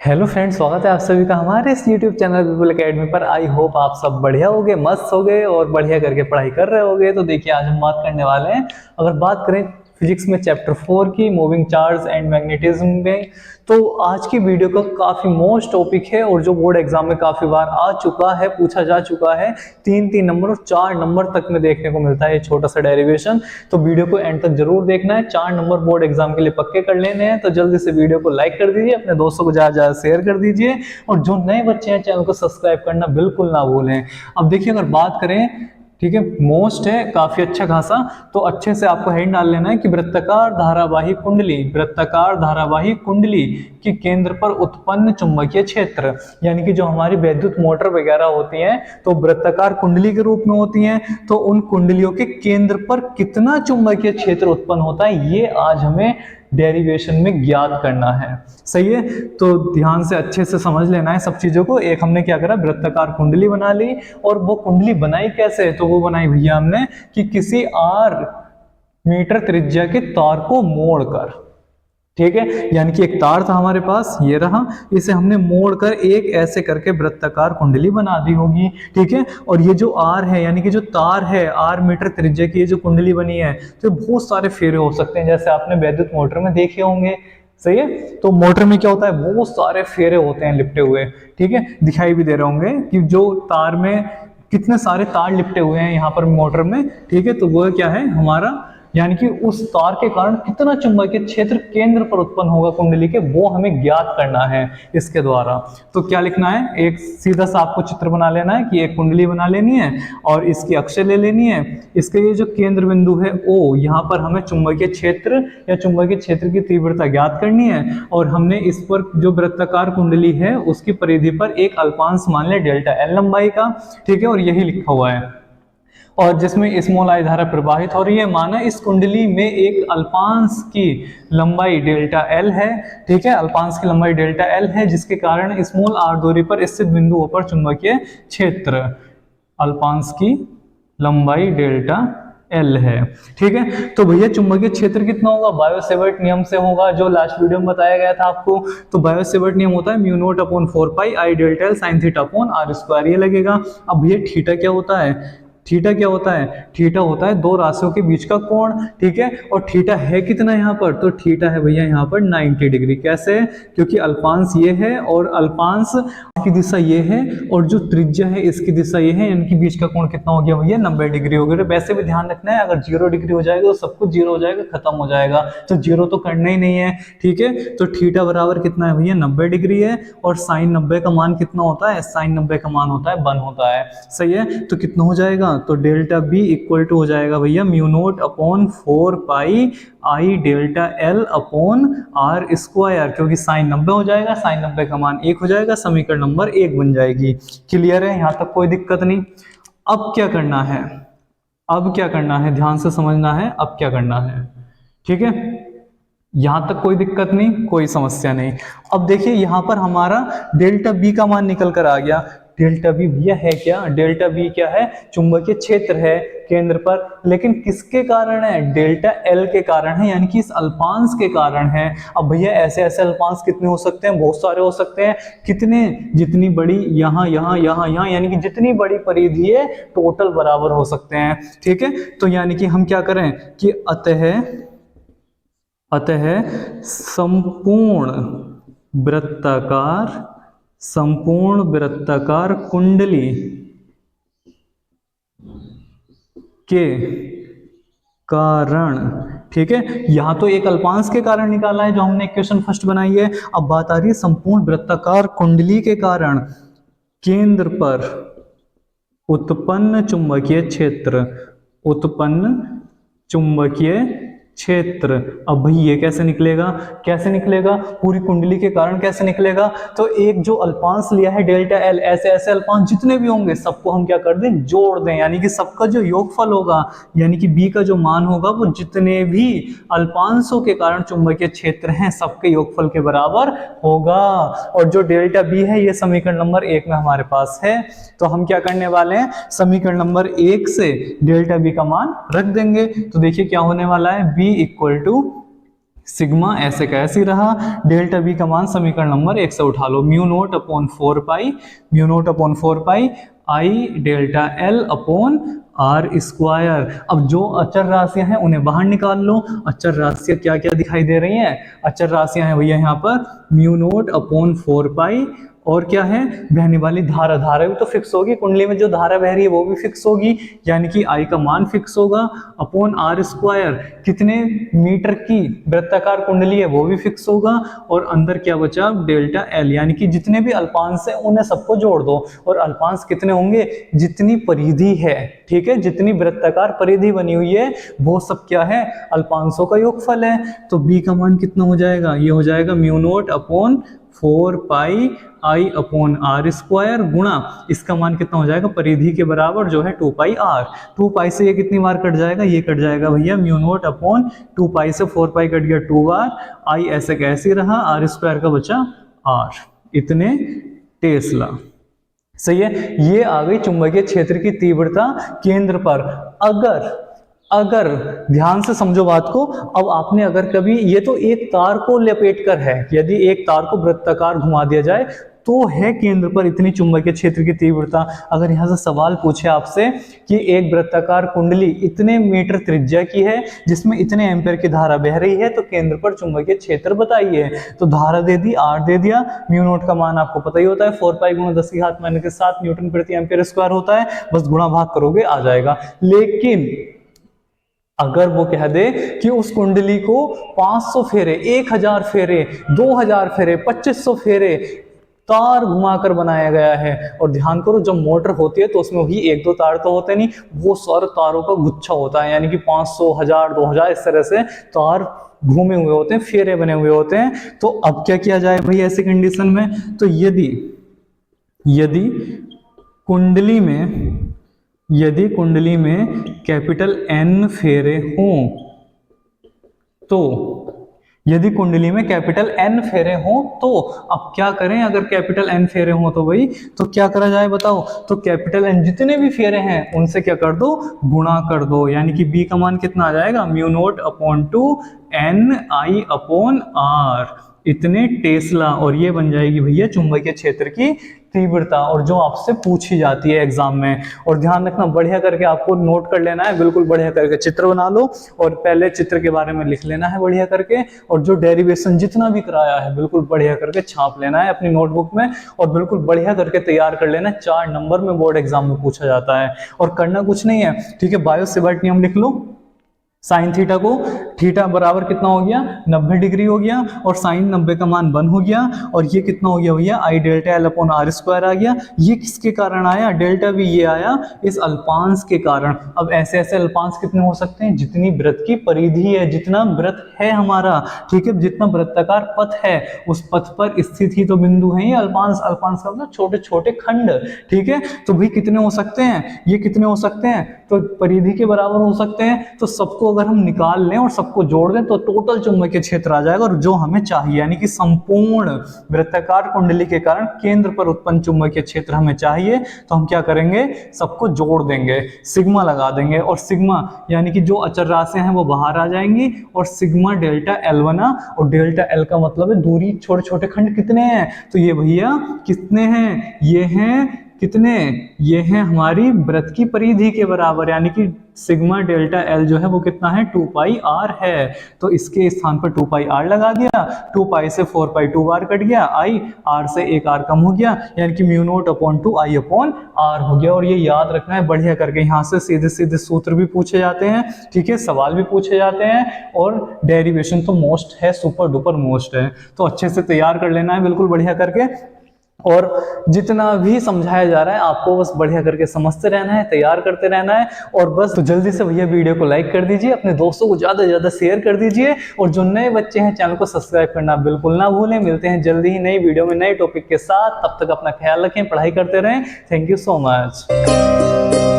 Hello friends, स्वागत है आप सभी का हमारे इस यूट्यूब चैनल गूगल एकेडमी पर। आई होप आप सब बढ़िया होगे, मस्त होगे और बढ़िया करके पढ़ाई कर रहे होगे। तो देखिए, आज हम बात करने वाले हैं, अगर बात करें फिजिक्स में चैप्टर 4 की, मूविंग चार्ज एंड मैग्नेटिज्म में। तो आज की वीडियो का काफ़ी मोस्ट टॉपिक है और जो बोर्ड एग्जाम में काफ़ी बार आ चुका है, पूछा जा चुका है। 3 नंबर और 4 नंबर तक में देखने को मिलता है ये छोटा सा डेरिवेशन। तो वीडियो को एंड तक जरूर देखना है। 4 नंबर बोर्ड एग्जाम के लिए पक्के कर लेने हैं। तो जल्दी से वीडियो को लाइक कर दीजिए, अपने दोस्तों को ज़्यादा ज़्यादा शेयर कर दीजिए और जो नए बच्चे हैं चैनल को सब्सक्राइब करना बिल्कुल ना भूलें। अब देखिए, अगर बात करें, ठीक है, मोस्ट है काफी अच्छा खासा, तो अच्छे से आपको हेड डाल लेना है कि वृत्ताकार धारावाही कुंडली, वृत्ताकार धारावाही कुंडली के केंद्र पर उत्पन्न चुंबकीय क्षेत्र, यानी कि जो हमारी वैद्युत मोटर वगैरह होती हैं तो वृत्ताकार कुंडली के रूप में होती हैं। तो उन कुंडलियों के केंद्र पर कितना चुंबकीय क्षेत्र उत्पन्न होता है, ये आज हमें डेरिवेशन में ज्ञात करना है। सही है, तो ध्यान से अच्छे से समझ लेना है सब चीजों को। एक हमने क्या करा, वृत्ताकार कुंडली बना ली। और वो कुंडली बनाई कैसे, तो वो बनाई भैया हमने कि किसी r मीटर त्रिज्या के तार को मोड़कर, ठीक है, यानी कि एक तार था हमारे पास, ये रहा, इसे हमने मोड़कर एक ऐसे करके वृत्ताकार कुंडली बना दी होगी। ठीक है, और ये जो आर है, यानी कि जो तार है, आर मीटर त्रिज्या की ये जो कुंडली बनी है, तो बहुत सारे फेरे हो सकते हैं, जैसे आपने वैद्युत मोटर में देखे होंगे। सही है, तो मोटर में क्या होता है, बहुत सारे फेरे होते हैं लिपटे हुए। ठीक है, दिखाई भी दे रहे होंगे कि जो तार में कितने सारे तार लिपटे हुए हैं यहाँ पर मोटर में। ठीक है, तो वो क्या है हमारा, यानी कि उस तार के कारण कितना चुंबकीय क्षेत्र केंद्र पर उत्पन्न होगा कुंडली के, वो हमें ज्ञात करना है इसके द्वारा। तो क्या लिखना है, एक सीधा सा आपको चित्र बना लेना है कि एक कुंडली बना लेनी है और इसकी अक्ष ले लेनी है। इसके ये जो केंद्र बिंदु है O, यहाँ पर हमें चुंबकीय क्षेत्र या चुंबकीय क्षेत्र की तीव्रता ज्ञात करनी है। और हमने इस पर जो वृत्ताकार कुंडली है उसकी परिधि पर एक अल्पांश मान लिया डेल्टा L लंबाई का। ठीक है, और यही लिखा हुआ है, और जिसमें स्मॉल आई धारा प्रवाहित हो रही है। माना इस कुंडली में एक अल्पांश की लंबाई डेल्टा एल है। ठीक है, अल्पांश की लंबाई डेल्टा एल है, जिसके कारण स्मॉल आर दूरी पर स्थित बिंदुओं पर चुंबकीय क्षेत्र, अल्पांश की लंबाई डेल्टा एल है। ठीक है, तो भैया चुंबकीय क्षेत्र कितना होगा, बायो-सेवर्ट नियम से होगा, जो लास्ट वीडियो में बताया गया था आपको। तो बायो-सेवर्ट नियम होता है mu naught upon 4 pi I delta L sine theta upon R square, ये लगेगा। अब भैया थीटा क्या होता है, थीटा क्या होता है, थीटा होता है दो राशियों के बीच का कोण। ठीक है, और थीटा है कितना यहाँ पर, तो थीटा है भैया यहाँ पर 90 डिग्री। कैसे, क्योंकि अल्पांश ये है और अल्पांश की दिशा ये है और जो त्रिज्या है इसकी दिशा ये है, यानी कि बीच का कोण कितना हो गया भैया, 90 डिग्री हो गया। वैसे भी ध्यान रखना है, अगर 0 डिग्री हो जाएगा तो सब कुछ 0 हो जाएगा, खत्म हो जाएगा, तो 0 तो करना ही नहीं है। ठीक है, तो थीटा बराबर कितना है भैया, 90 डिग्री है। और साइन 90 का मान कितना होता है, साइन 90 का मान होता है 1 होता है। सही है, तो कितना हो जाएगा, तो डेल्टा बी इक्वल टू हो जाएगा भैया mu naught upon 4 pi I delta L upon R square, क्योंकि साइन 90 हो जाएगा, साइन 90 का मान 1 हो जाएगा, समीकरण नंबर 1 बन जाएगी। क्लियर है, यहां तक कोई दिक्कत नहीं। अब क्या करना है, अब क्या करना है, ध्यान से समझना है, अब क्या करना है। ठीक है, यहां तक कोई दिक्कत नहीं, कोई समस्या नहीं। अब देखिए, यहां पर हमारा डेल्टा बी का मान निकल कर आ गया। डेल्टा बी भैया है क्या, डेल्टा बी क्या है, चुंबकीय क्षेत्र है केंद्र पर, लेकिन किसके कारण है, डेल्टा एल के कारण है, यानी कि इस अल्पांश के कारण है। अब भैया ऐसे ऐसे अल्पांश कितने हो सकते हैं, बहुत सारे हो सकते हैं। कितने, जितनी बड़ी यहाँ यहाँ यहाँ यहाँ, यानी कि जितनी बड़ी परिधि है टोटल बराबर हो सकते हैं। ठीक है, तो यानी कि हम क्या करें कि अतः संपूर्ण वृत्ताकार कुंडली के कारण, ठीक है, यहां तो एक अल्पांश के कारण निकाला है जो हमने इक्वेशन फर्स्ट बनाई है। अब बात आ रही है संपूर्ण वृत्ताकार कुंडली के कारण केंद्र पर उत्पन्न चुंबकीय क्षेत्र, उत्पन्न चुंबकीय क्षेत्र। अब भाई ये कैसे निकलेगा, कैसे निकलेगा, पूरी कुंडली के कारण कैसे निकलेगा, तो एक जो अल्पांश लिया है डेल्टा एल, ऐसे ऐसे अल्पांश जितने भी होंगे सबको हम क्या कर दें, जोड़ दें, यानी कि सबका जो योगफल होगा, यानी कि बी का जो मान होगा वो जितने भी अल्पांशों के कारण चुंबकीय क्षेत्र हैं सबके योगफल के बराबर होगा। और जो डेल्टा बी है ये समीकरण नंबर 1 में हमारे पास है। तो हम क्या करने वाले हैं, समीकरण नंबर 1 से डेल्टा बी का मान रख देंगे। तो देखिए क्या होने वाला है, बी इक्वल टू सिग्मा ऐसे का ऐसे ही रहा। डेल्टा बी का मान समीकरण नंबर 1 से उठा लो, mu naught upon 4 pi, mu naught upon 4 pi I delta L upon R square. अब जो अचर राशियां हैं उन्हें बाहर निकाल लो। अचर राशियां क्या क्या दिखाई दे रही हैं? अचर राशियां हैं भैया यहाँ पर म्यू नोट अपॉन 4 पाई, और क्या है, बहने वाली धारा, धारा भी तो फिक्स होगी, कुंडली में जो धारा बह रही है वो भी फिक्स होगी, यानी कि आई का मान फिक्स होगा, अपॉन आर स्क्वायर, कितने मीटर की वृत्ताकार कुंडली है वो भी फिक्स होगा, और अंदर क्या बचा, डेल्टा एल, यानी कि जितने भी अल्पांश है उन्हें सबको जोड़ दो, और अल्पांश कितने होंगे, जितनी परिधि है, ठीक है, जितनी वृत्ताकार परिधि बनी हुई है वो सब क्या है, अल्पांशों का योगफल है। तो बी का मान कितना हो जाएगा, ये हो जाएगा mu naught upon 4 pi I upon R square, गुणा इसका मान कितना हो जाएगा, परिधि के बराबर जो है 2 पाई आर। 2 पाई से ये कितनी बार कट जाएगा, ये कट जाएगा भैया म्यू नोट अपॉन 2 पाई से 4 पाई कट गया 2 बार, आई ऐसे कैसे रहा, आर स्क्वायर का बचा आर, इतने टेस्ला। सही है, ये आ गई चुंबकीय क्षेत्र की तीव्रता केंद्र पर। अगर ध्यान से समझो बात को, अब आपने अगर कभी, ये तो एक तार को लपेट कर है, यदि एक तार को वृत्ताकार घुमा दिया जाए तो है केंद्र पर इतनी चुंबकीय क्षेत्र की तीव्रता। अगर यहां से सवाल पूछे आपसे कि एक वृत्ताकार कुंडली इतने मीटर त्रिज्या की है जिसमें इतने एम्पीयर की धारा बह रही है, तो केंद्र पर चुंबकीय क्षेत्र बताइए। तो धारा दे दी, आर दे दिया, म्यू नोट का मान आपको पता ही होता है 4 पाई गुणा 10⁻⁷ न्यूटन प्रति एम्पीयर स्क्वायर होता है, बस गुणा भाग करोगे आ जाएगा। लेकिन अगर वो कह दे कि उस कुंडली को 500 फेरे, 1000 फेरे, 2000 फेरे, 2500 फेरे तार घुमाकर बनाया गया है, और ध्यान करो जब मोटर होती है तो उसमें भी 1-2 तार तो होते नहीं, वो सारे तारों का गुच्छा होता है, यानी कि 500, 1000, 2000 इस तरह से तार घूमे हुए होते हैं, फेरे बने हुए होते हैं। तो अब क्या किया जाए भाई ऐसी कंडीशन में, तो यदि कुंडली में कैपिटल एन फेरे हों, तो यदि कुंडली में कैपिटल एन फेरे हों तो अब क्या करें, अगर कैपिटल एन फेरे हों तो भाई तो क्या करा जाए बताओ, तो कैपिटल एन जितने भी फेरे हैं उनसे क्या कर दो, गुणा कर दो, यानी कि बी का मान कितना आ जाएगा, mu naught upon 2 N I upon R, इतने टेस्ला, और ये बन जाएगी भैया चुंबकीय क्षेत्र की तीव्रता, और जो आपसे पूछी जाती है एग्जाम में। और ध्यान रखना, बढ़िया करके आपको नोट कर लेना है, बिल्कुल बढ़िया करके चित्र बना लो और पहले चित्र के बारे में लिख लेना है बढ़िया करके, और जो डेरिवेशन जितना भी कराया है बिल्कुल बढ़िया करके छाप लेना है अपनी नोटबुक में, और बिल्कुल बढ़िया करके तैयार कर लेना है। 4 नंबर में बोर्ड एग्जाम में पूछा जाता है, और करना कुछ नहीं है, ठीक है, बायो सेवर्ट नियम लिख लो। साइन थीटा को, थीटा बराबर कितना हो गया, 90 डिग्री हो गया, और साइन 90 का मान 1 हो गया, और ये कितना हो गया भैया, I delta L upon R square आ गया। ये किसके कारण आया, डेल्टा भी ये आया इस अल्पांश के कारण। अब ऐसे ऐसे अल्पांश कितने हो सकते हैं, जितनी वृत्त की परिधि है, जितना वृत्त है हमारा, ठीक है, जितना वृत्ताकार पथ है उस पथ पर स्थित ही तो बिंदु है ये अल्पांश। अल्पांश का मतलब छोटे छोटे खंड, ठीक है, तो भाई कितने हो सकते हैं, ये कितने हो सकते हैं, तो परिधि के बराबर हो सकते हैं। तो सबको अगर हम निकाल लें और सबको जोड़ दें तो टोटल चुंबकीय क्षेत्र आ जाएगा, और जो हमें चाहिए, यानी कि संपूर्ण वृत्ताकार कुंडली के कारण केंद्र पर उत्पन्न चुंबकीय क्षेत्र हमें चाहिए, तो हम क्या करेंगे, सबको जोड़ देंगे, सिग्मा लगा देंगे, और सिग्मा यानी कि जो अचर राशियां हैं वो बाहर आ जाएंगी, और सिग्मा डेल्टा एल बना, और डेल्टा एल का मतलब है दूरी, छोटे छोटे खंड कितने हैं, तो ये भैया कितने हैं, ये हैं कितने, ये है हमारी वृत्त की परिधि के बराबर, यानी कि सिग्मा डेल्टा एल जो है वो कितना है, 2 पाई आर है। तो इसके स्थान पर 2 पाई आर लगा दिया, 2 पाई से 4 पाई 2 बार कट गया, आई आर से 1 आर कम हो गया, यानी कि mu naught upon 2 I upon R हो गया। और ये याद रखना है बढ़िया करके, यहाँ से सीधे सीधे सूत्र भी पूछे जाते हैं, ठीक है, सवाल भी पूछे जाते हैं, और डेरिवेशन तो मोस्ट है, सुपर डुपर मोस्ट है, तो अच्छे से तैयार कर लेना है बिल्कुल बढ़िया करके। और जितना भी समझाया जा रहा है आपको बस बढ़िया करके समझते रहना है, तैयार करते रहना है, और बस तो जल्दी से भैया वीडियो को लाइक कर दीजिए, अपने दोस्तों को ज़्यादा से ज़्यादा शेयर कर दीजिए, और जो नए बच्चे हैं चैनल को सब्सक्राइब करना बिल्कुल ना भूलें। मिलते हैं जल्दी ही नई वीडियो में नए टॉपिक के साथ, तब तक अपना ख्याल रखें, पढ़ाई करते रहें। Thank you so much.